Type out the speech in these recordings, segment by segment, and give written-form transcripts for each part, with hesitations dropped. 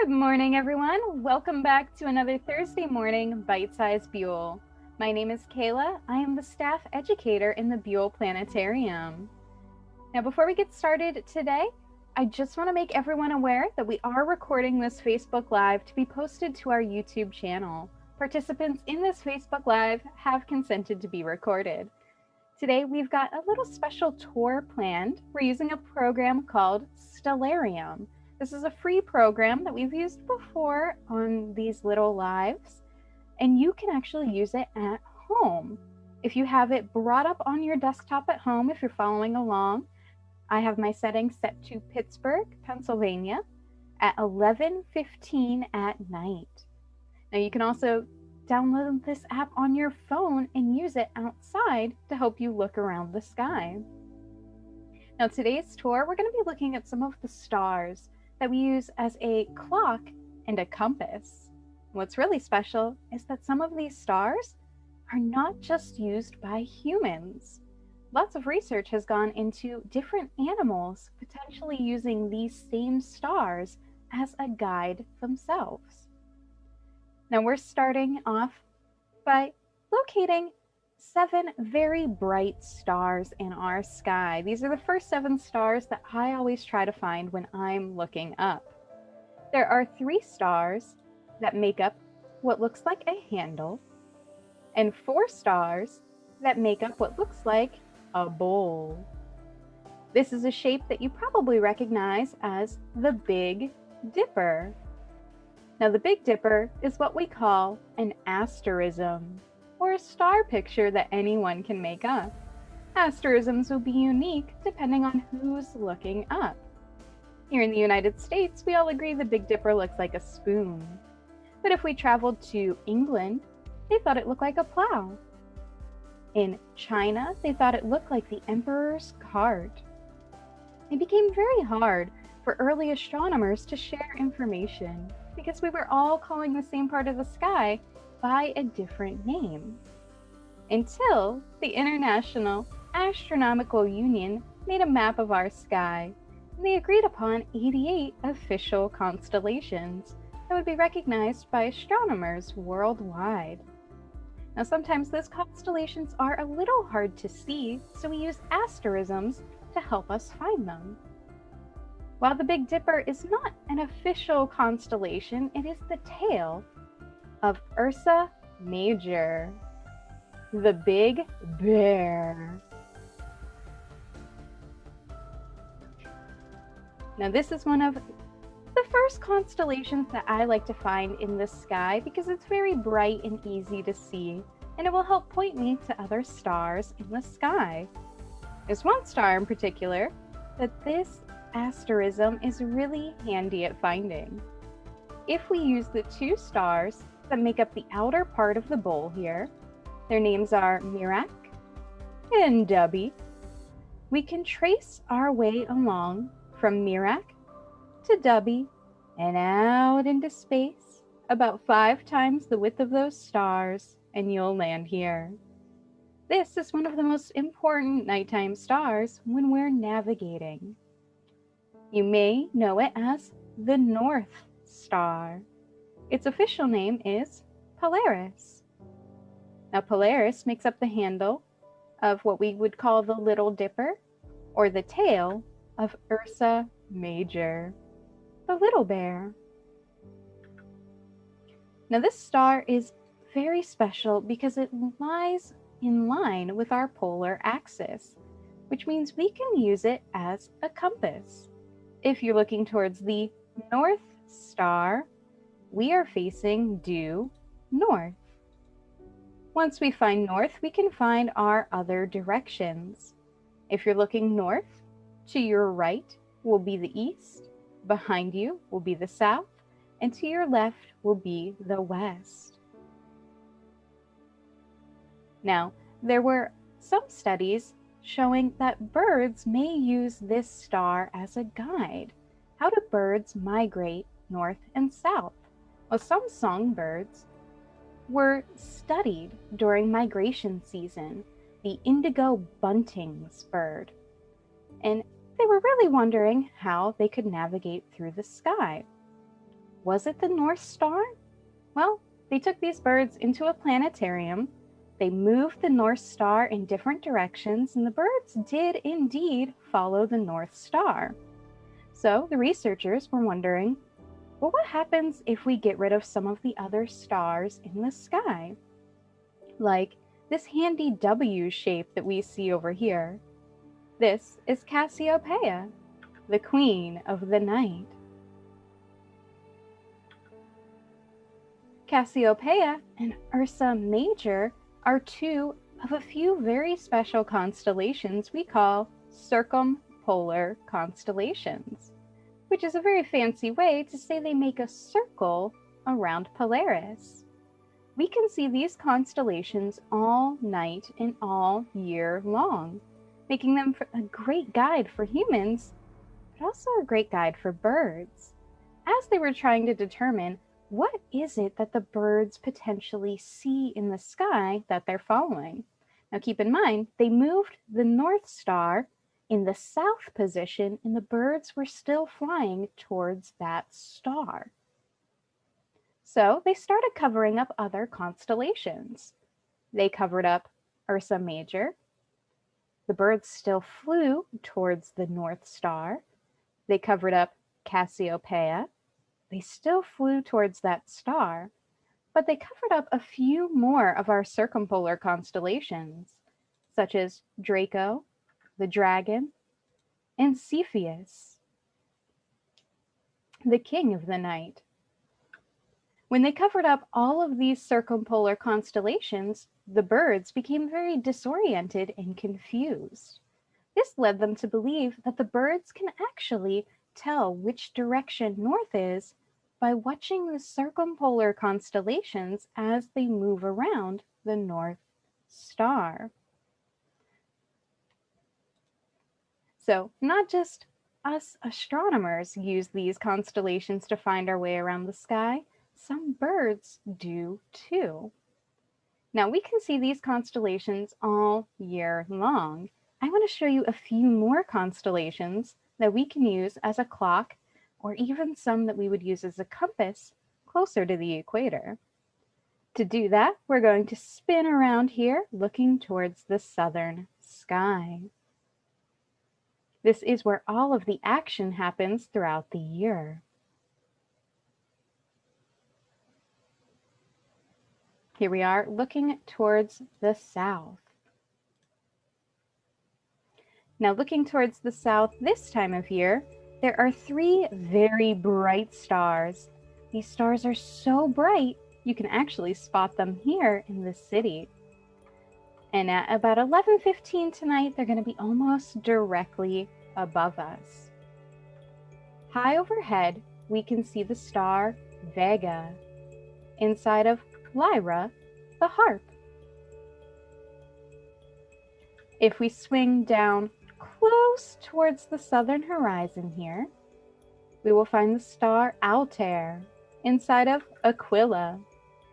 Good morning, everyone. Welcome back to another Thursday morning Bite-Sized Buhl. My name is Kayla. I am the staff educator in the Buhl Planetarium. Now, before we get started today, I just want to make everyone aware that we are recording this Facebook Live to be posted to our YouTube channel. Participants in this Facebook Live have consented to be recorded. Today, we've got a little special tour planned. We're using a program called Stellarium. This is a free program that we've used before on these little lives, and you can actually use it at home. If you have it brought up on your desktop at home, if you're following along, I have my settings set to Pittsburgh, Pennsylvania at 11:15 at night. Now you can also download this app on your phone and use it outside to help you look around the sky. Now today's tour, we're going to be looking at some of the stars that we use as a clock and a compass. What's really special is that some of these stars are not just used by humans. Lots of research has gone into different animals potentially using these same stars as a guide themselves. Now we're starting off by locating 7 very bright stars in our sky. These are the first 7 stars that I always try to find when I'm looking up. There are 3 stars that make up what looks like a handle, and 4 stars that make up what looks like a bowl. This is a shape that you probably recognize as the Big Dipper. Now, the Big Dipper is what we call an asterism, or a star picture that anyone can make up. Asterisms will be unique depending on who's looking up. Here in the United States, we all agree the Big Dipper looks like a spoon. But if we traveled to England, they thought it looked like a plow. In China, they thought it looked like the emperor's cart. It became very hard for early astronomers to share information because we were all calling the same part of the sky by a different name, until the International Astronomical Union made a map of our sky, and they agreed upon 88 official constellations that would be recognized by astronomers worldwide. Now, sometimes those constellations are a little hard to see, so we use asterisms to help us find them. While the Big Dipper is not an official constellation, it is the tail of Ursa Major, the Big Bear. Now this is one of the first constellations that I like to find in the sky because it's very bright and easy to see, and it will help point me to other stars in the sky. There's one star in particular that this asterism is really handy at finding. If we use the 2 stars that make up the outer part of the bowl here, their names are Merak and Dubby, we can trace our way along from Merak to Dubby and out into space about 5 times the width of those stars, and you'll land here. This is one of the most important nighttime stars when we're navigating. You may know it as the North Star. Its official name is Polaris. Now, Polaris makes up the handle of what we would call the Little Dipper, or the tail of Ursa Major, the little bear. Now, this star is very special because it lies in line with our polar axis, which means we can use it as a compass. If you're looking towards the North Star, we are facing due north. Once we find north, we can find our other directions. If you're looking north, to your right will be the east, behind you will be the south, and to your left will be the west. Now, there were some studies showing that birds may use this star as a guide. How do birds migrate north and south? Well, some songbirds were studied during migration season, the indigo bunting's bird, and they were really wondering how they could navigate through the sky. Was it the North Star? Well, they took these birds into a planetarium. They moved the North Star in different directions, and the birds did indeed follow the North Star. So the researchers were wondering, well, what happens if we get rid of some of the other stars in the sky? Like this handy W shape that we see over here. This is Cassiopeia, the queen of the night. Cassiopeia and Ursa Major are two of a few very special constellations we call circumpolar constellations, which is a very fancy way to say they make a circle around Polaris. We can see these constellations all night and all year long, making them a great guide for humans, but also a great guide for birds, as they were trying to determine what is it that the birds potentially see in the sky that they're following. Now keep in mind, they moved the North Star in the south position, and the birds were still flying towards that star. So they started covering up other constellations. They covered up Ursa Major. The birds still flew towards the North Star. They covered up Cassiopeia. They still flew towards that star, but they covered up a few more of our circumpolar constellations, such as Draco, the Dragon, and Cepheus, the king of the night. When they covered up all of these circumpolar constellations, the birds became very disoriented and confused. This led them to believe that the birds can actually tell which direction north is by watching the circumpolar constellations as they move around the North Star. So not just us astronomers use these constellations to find our way around the sky, some birds do too. Now we can see these constellations all year long. I want to show you a few more constellations that we can use as a clock, or even some that we would use as a compass closer to the equator. To do that, we're going to spin around here looking towards the southern sky. This is where all of the action happens throughout the year. Here we are looking towards the south. Now looking towards the south this time of year, there are 3 very bright stars. These stars are so bright, you can actually spot them here in the city. And at about 11:15 tonight, they're going to be almost directly above us. High overhead, we can see the star Vega. Inside of Lyra, the harp. If we swing down close towards the southern horizon here, we will find the star Altair inside of Aquila,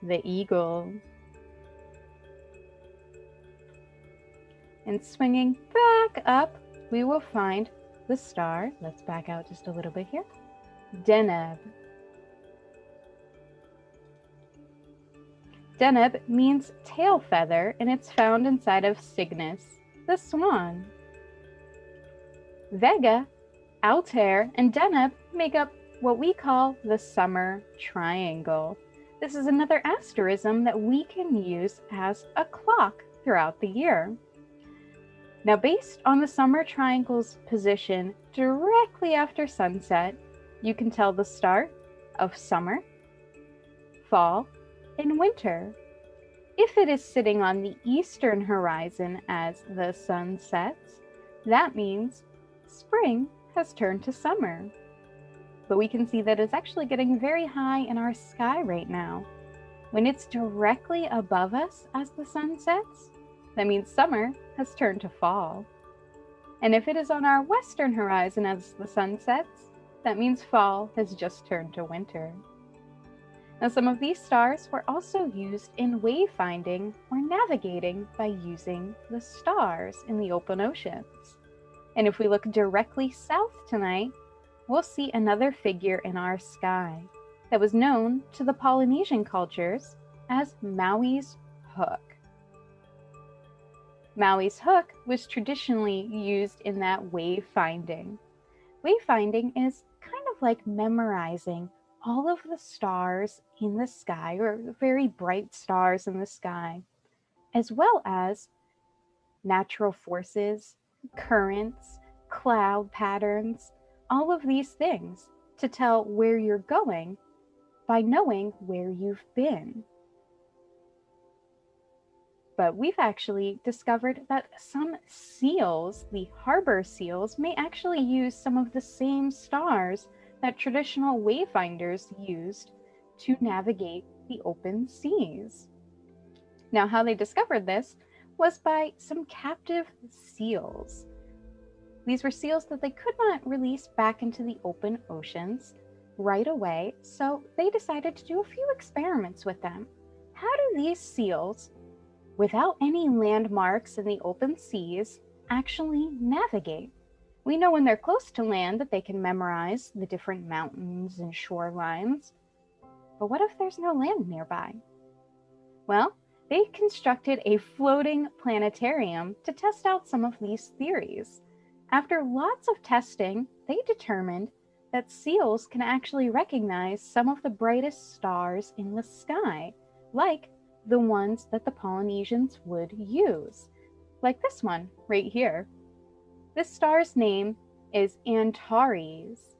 the eagle. And swinging back up, we will find the star, let's back out just a little bit here, Deneb. Deneb means tail feather, and it's found inside of Cygnus, the swan. Vega, Altair, and Deneb make up what we call the summer triangle. This is another asterism that we can use as a clock throughout the year. Now, based on the summer triangle's position directly after sunset, you can tell the start of summer, fall, and winter. If it is sitting on the eastern horizon as the sun sets, that means spring has turned to summer. But we can see that it's actually getting very high in our sky right now. When it's directly above us as the sun sets, that means summer has turned to fall. And if it is on our western horizon as the sun sets, that means fall has just turned to winter. Now, some of these stars were also used in wayfinding or navigating by using the stars in the open oceans. And if we look directly south tonight, we'll see another figure in our sky. that was known to the Polynesian cultures as Maui's hook. Maui's hook was traditionally used in that wayfinding. Wayfinding is kind of like memorizing all of the stars in the sky, or very bright stars in the sky, as well as natural forces, currents, cloud patterns, all of these things to tell where you're going by knowing where you've been. But we've actually discovered that some seals, the harbor seals, may actually use some of the same stars that traditional wayfinders used to navigate the open seas. Now, how they discovered this was by some captive seals. These were seals that they could not release back into the open oceans right away, so they decided to do a few experiments with them. How do these seals, without any landmarks in the open seas, actually navigate? We know when they're close to land that they can memorize the different mountains and shorelines, but what if there's no land nearby? Well, they constructed a floating planetarium to test out some of these theories. After lots of testing, they determined that seals can actually recognize some of the brightest stars in the sky, like the ones that the Polynesians would use, like this one right here. This star's name is Antares,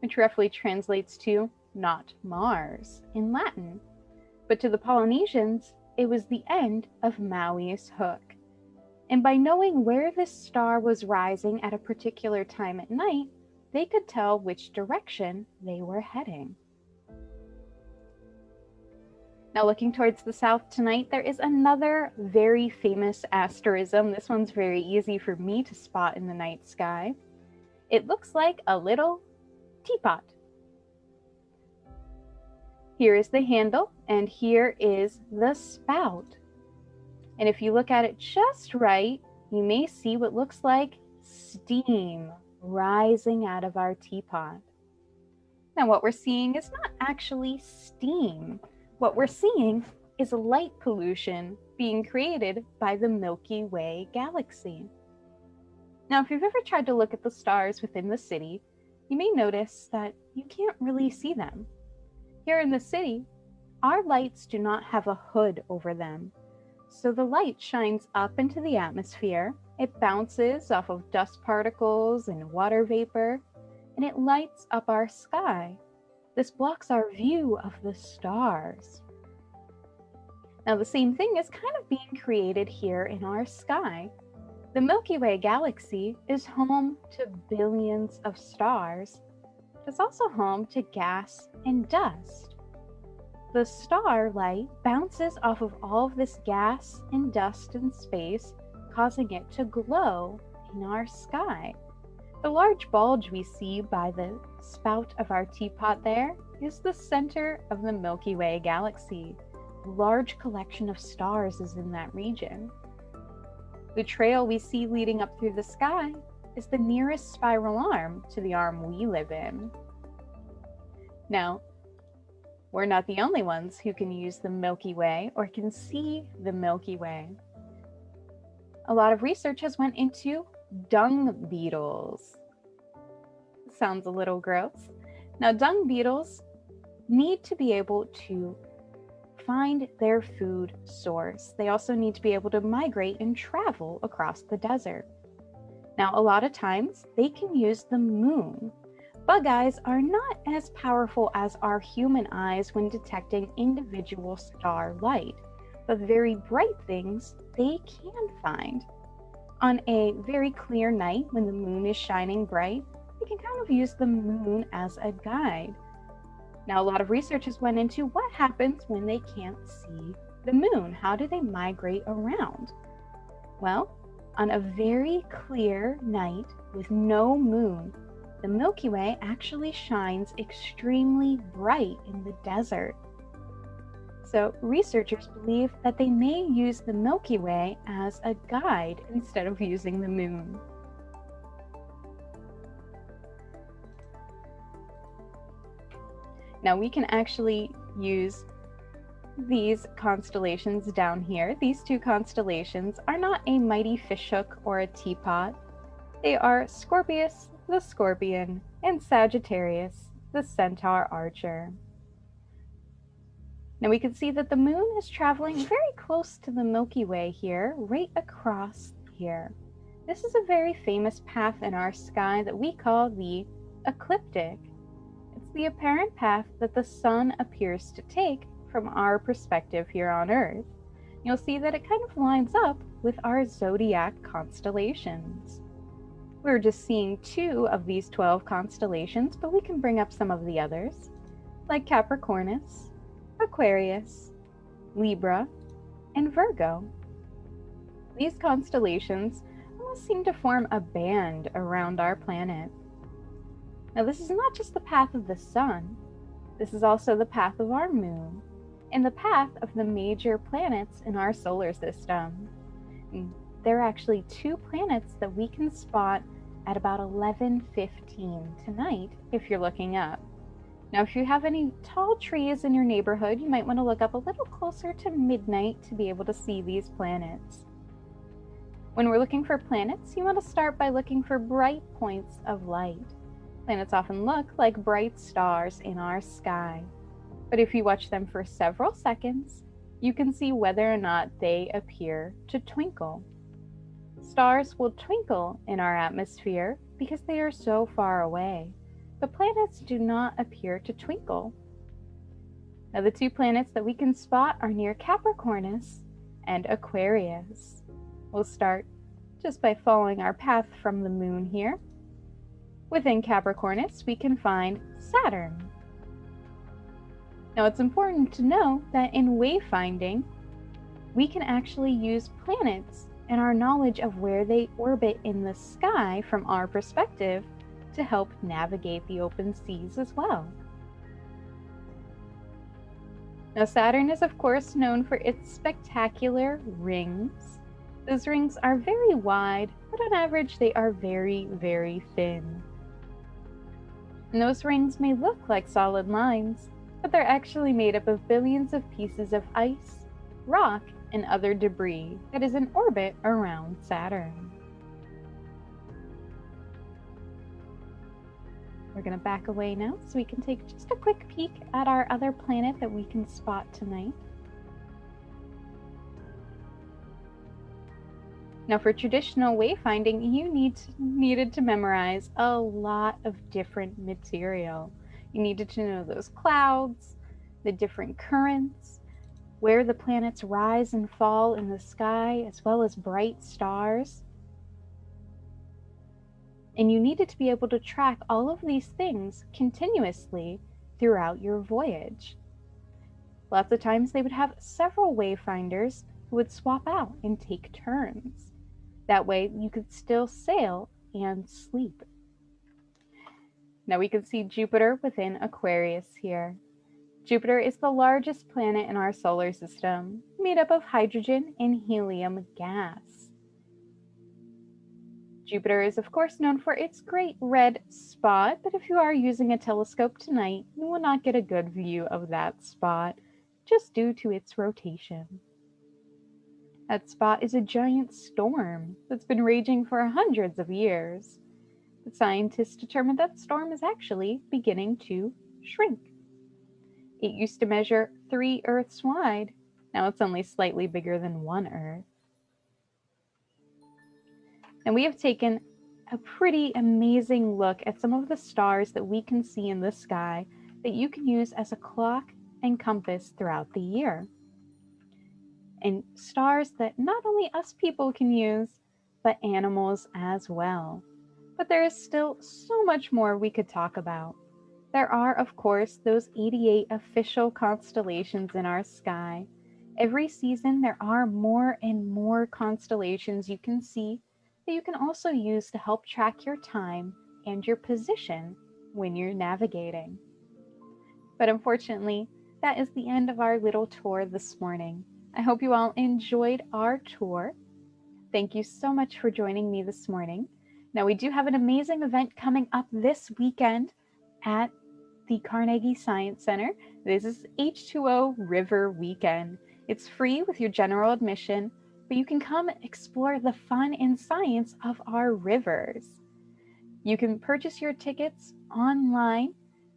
which roughly translates to not Mars in Latin. But to the Polynesians, it was the end of Maui's hook. And by knowing where this star was rising at a particular time at night, they could tell which direction they were heading. Now, looking towards the south tonight, there is another very famous asterism. This one's very easy for me to spot in the night sky. It looks like a little teapot. Here is the handle, and here is the spout. And if you look at it just right, you may see what looks like steam rising out of our teapot. Now, what we're seeing is not actually steam. What we're seeing is light pollution being created by the Milky Way galaxy. Now, if you've ever tried to look at the stars within the city, you may notice that you can't really see them. Here in the city, our lights do not have a hood over them. So the light shines up into the atmosphere, it bounces off of dust particles and water vapor, and it lights up our sky. This blocks our view of the stars. Now, the same thing is kind of being created here in our sky. The Milky Way galaxy is home to billions of stars. It's also home to gas and dust. The starlight bounces off of all of this gas and dust in space, causing it to glow in our sky. The large bulge we see by the spout of our teapot there is the center of the Milky Way galaxy. A large collection of stars is in that region. The trail we see leading up through the sky is the nearest spiral arm to the arm we live in. Now, we're not the only ones who can use the Milky Way or can see the Milky Way. A lot of research has went into dung beetles. Sounds a little gross. Now, dung beetles need to be able to find their food source. They also need to be able to migrate and travel across the desert. Now, a lot of times they can use the moon. Bug eyes are not as powerful as our human eyes when detecting individual star light, but very bright things they can find. On a very clear night when the moon is shining bright, they can kind of use the moon as a guide. Now, a lot of researchers went into what happens when they can't see the moon. How do they migrate around? Well, on a very clear night with no moon, the Milky Way actually shines extremely bright in the desert. So researchers believe that they may use the Milky Way as a guide instead of using the moon. Now we can actually use these constellations down here. These two constellations are not a mighty fishhook or a teapot. They are Scorpius, the Scorpion, and Sagittarius, the Centaur Archer. Now we can see that the moon is traveling very close to the Milky Way here, right across here. This is a very famous path in our sky that we call the Ecliptic. It's the apparent path that the sun appears to take from our perspective here on Earth. You'll see that it kind of lines up with our zodiac constellations. We're just seeing 2 of these 12 constellations, but we can bring up some of the others, like Capricornus, Aquarius, Libra, and Virgo. These constellations almost seem to form a band around our planet. Now, this is not just the path of the sun, this is also the path of our moon, and the path of the major planets in our solar system. And there are actually 2 planets that we can spot at about 11:15 tonight if you're looking up. Now, if you have any tall trees in your neighborhood, you might want to look up a little closer to midnight to be able to see these planets. When we're looking for planets, you want to start by looking for bright points of light. Planets often look like bright stars in our sky, but if you watch them for several seconds, you can see whether or not they appear to twinkle. Stars will twinkle in our atmosphere because they are so far away, but planets do not appear to twinkle. Now, the 2 planets that we can spot are near Capricornus and Aquarius. We'll start just by following our path from the moon here. Within Capricornus, we can find Saturn. Now, it's important to know that in wayfinding, we can actually use planets and our knowledge of where they orbit in the sky from our perspective to help navigate the open seas as well. Now, Saturn is of course known for its spectacular rings. Those rings are very wide, but on average they are very, very thin. And those rings may look like solid lines, but they're actually made up of billions of pieces of ice, rock, and other debris that is in orbit around Saturn. We're going to back away now so we can take just a quick peek at our other planet that we can spot tonight. Now, for traditional wayfinding, you needed to memorize a lot of different material. You needed to know those clouds, the different currents, where the planets rise and fall in the sky, as well as bright stars. And you needed to be able to track all of these things continuously throughout your voyage. Lots of times they would have several wayfinders who would swap out and take turns. That way you could still sail and sleep. Now we can see Jupiter within Aquarius here. Jupiter is the largest planet in our solar system, made up of hydrogen and helium gas. Jupiter is of course known for its great red spot, but if you are using a telescope tonight, you will not get a good view of that spot, just due to its rotation. That spot is a giant storm that's been raging for hundreds of years. But scientists determined that storm is actually beginning to shrink. It used to measure 3 Earths wide. Now it's only slightly bigger than 1 Earth. And we have taken a pretty amazing look at some of the stars that we can see in the sky that you can use as a clock and compass throughout the year. And stars that not only us people can use, but animals as well. But there is still so much more we could talk about. There are, of course, those 88 official constellations in our sky. Every season, there are more and more constellations you can see that you can also use to help track your time and your position when you're navigating. But unfortunately, that is the end of our little tour this morning. I hope you all enjoyed our tour. Thank you so much for joining me this morning. Now, we do have an amazing event coming up this weekend at the Carnegie Science Center. This is H2O River Weekend. It's free with your general admission, but you can come explore the fun and science of our rivers. You can purchase your tickets online.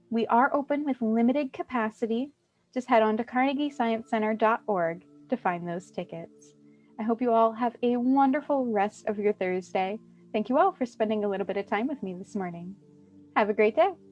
We are open with limited capacity. Just head on to carnegiesciencecenter.org to find those tickets. I hope you all have a wonderful rest of your Thursday. Thank you all for spending a little bit of time with me this morning. Have a great day.